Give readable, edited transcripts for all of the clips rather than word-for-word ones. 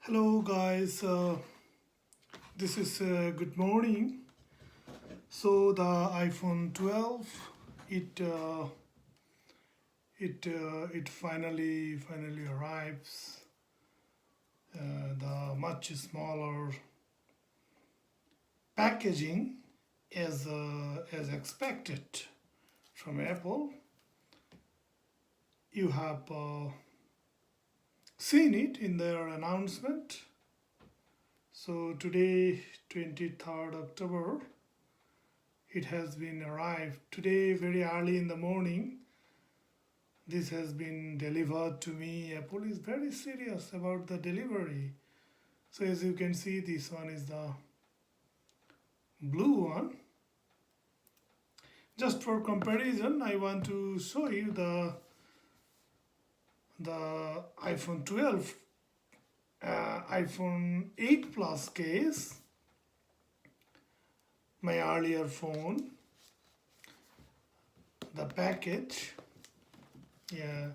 Hello guys, this is good morning. So the iPhone 12, it it finally arrives. The much smaller packaging as expected from Apple. You have seen it in their announcement. So today, 23rd October, it has been arrived today very early in the morning. This has been delivered to me. Apple is very serious about the delivery. So as you can see, this one is the blue one. Just for comparison, I want to show you the iPhone 12, iPhone 8 Plus case, my earlier phone, the package. Yeah,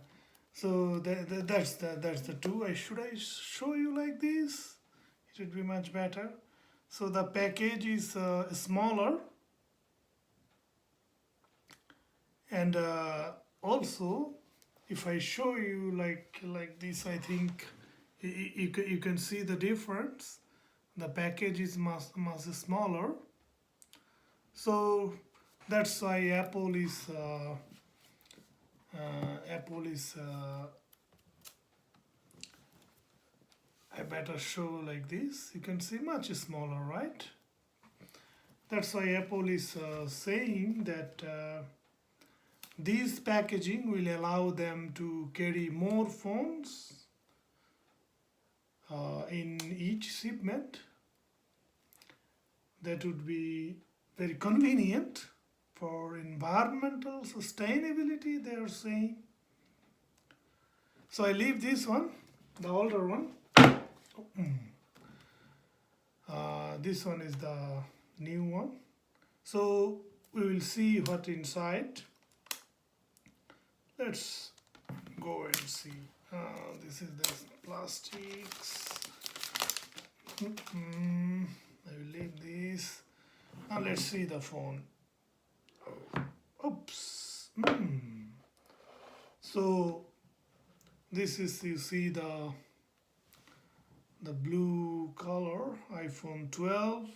so that's the two. Should I show you like this? It would be much better. So the package is smaller, and also if I show you like this, I think you can see the difference. The package is much smaller, so that's why Apple is I better show like this. You can see much smaller, right? That's why Apple is saying that this packaging will allow them to carry more phones in each shipment. That would be very convenient for environmental sustainability, they are saying. So I leave this one, the older one. This one is the new one. So we will see what inside. Let's go and see. This is the plastics. I will leave this. Now let's see the phone. Oops. So this is, you see the blue color iPhone 12.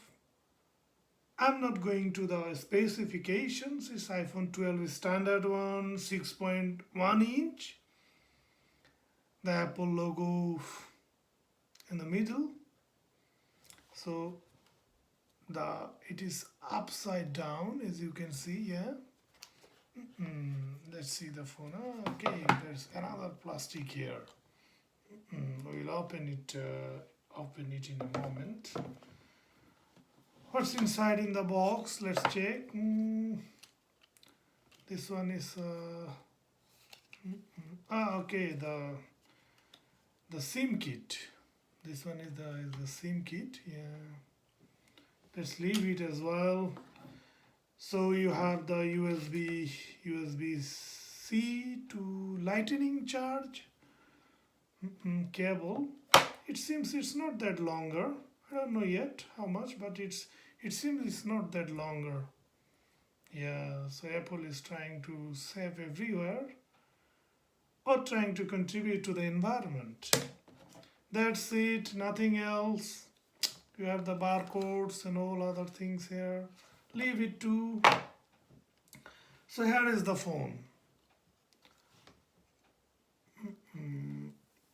I'm not going to the specifications. It's iPhone 12 standard one, 6.1 inch. The Apple logo in the middle. So it is upside down, as you can see. Yeah. Let's see the phone. Okay, there's another plastic here. We'll open it in a moment. What's inside in the box? Let's check. This one is okay, the SIM kit. This one is the SIM kit. Yeah. Let's leave it as well. So you have the USB-C to lightning charge cable. It seems it's not that longer. I don't know yet how much, but it seems it's not that longer. Yeah, so Apple is trying to save everywhere or trying to contribute to the environment. That's it, nothing else. You have the barcodes and all other things here. Leave it too. So here is the phone.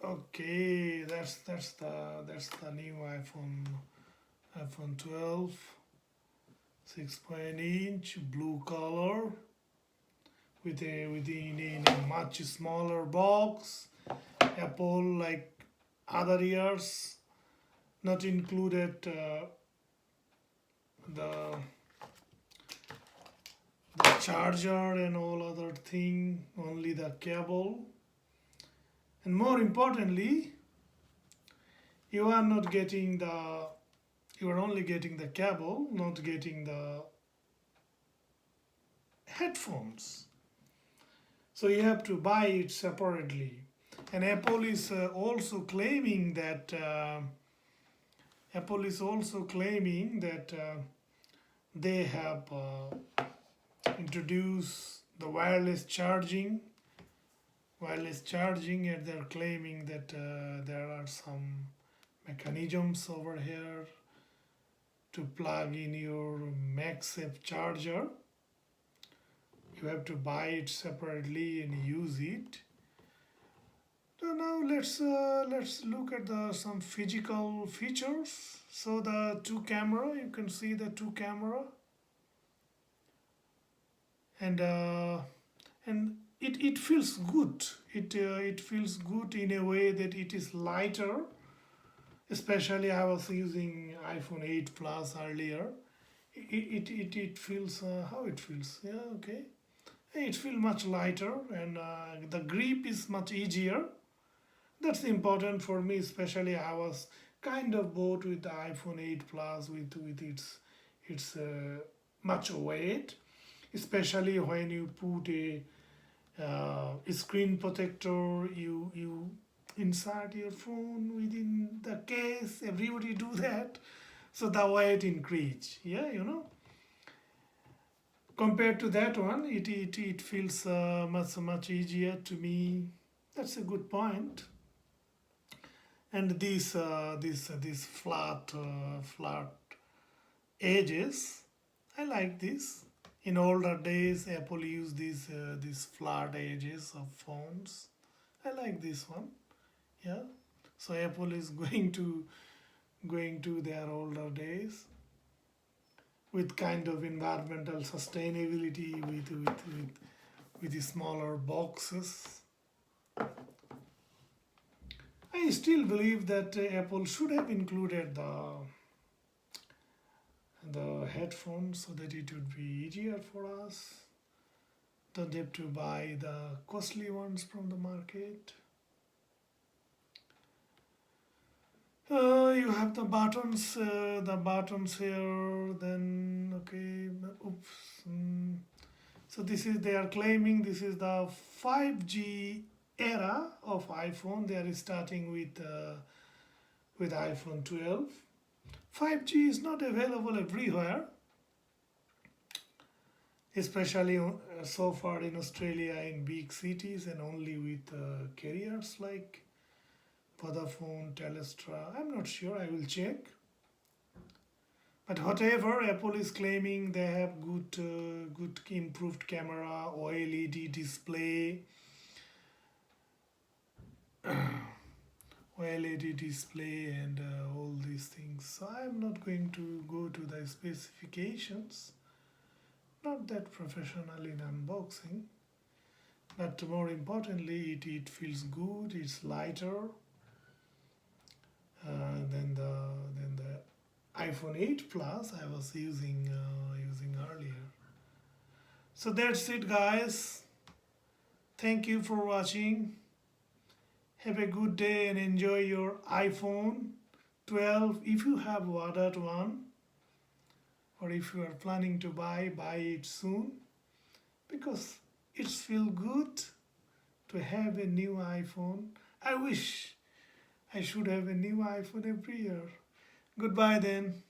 Okay, that's the new iPhone 12, 6.0 inch, blue color, within a much smaller box. Apple, like other years, not included the charger and all other thing, only the cable. And more importantly, you are only getting the cable, not getting the headphones. So you have to buy it separately. And Apple is also claiming that Apple is also claiming that they have introduced the wireless charging, and they're claiming that there are some mechanisms over here to plug in your MagSafe charger. You have to buy it separately and use it. So now let's look at the some physical features. So the two camera, you can see the two camera, and it feels good. It feels good in a way that it is lighter. Especially I was using iPhone 8 Plus earlier. It feels how it feels. Yeah, okay. It feels much lighter, and the grip is much easier. That's important for me, especially I was kind of bored with the iPhone 8 Plus with its much weight, especially when you put a screen protector, you insert your phone within the case. Everybody do that, so the weight increase. Yeah, compared to that one, it feels much easier to me. That's a good point. And these flat edges, I like this. In older days, Apple used these flat edges of phones. I like this one. Yeah. So Apple is going to their older days with kind of environmental sustainability with the smaller boxes. I still believe that Apple should have included the headphones so that it would be easier for us. Don't have to buy the costly ones from the market. You have the buttons here. Then okay, oops. So this is they are claiming this is the 5G era of iPhone. They are starting with iPhone 12. 5G is not available everywhere, especially so far in Australia in big cities, and only with carriers like Vodafone, Telstra. I'm not sure. I will check. But whatever, Apple is claiming they have good improved camera, OLED display, OLED display, and all these things. So I'm not going to go to the specifications. Not that professional in unboxing, but more importantly, it feels good. It's lighter than the iPhone 8 Plus I was using earlier. So that's it, guys. Thank you for watching. Have a good day and enjoy your iPhone 12. If you have ordered one, or if you are planning to buy it soon, because it feels good to have a new iPhone. I wish I should have a new iPhone every year. Goodbye then.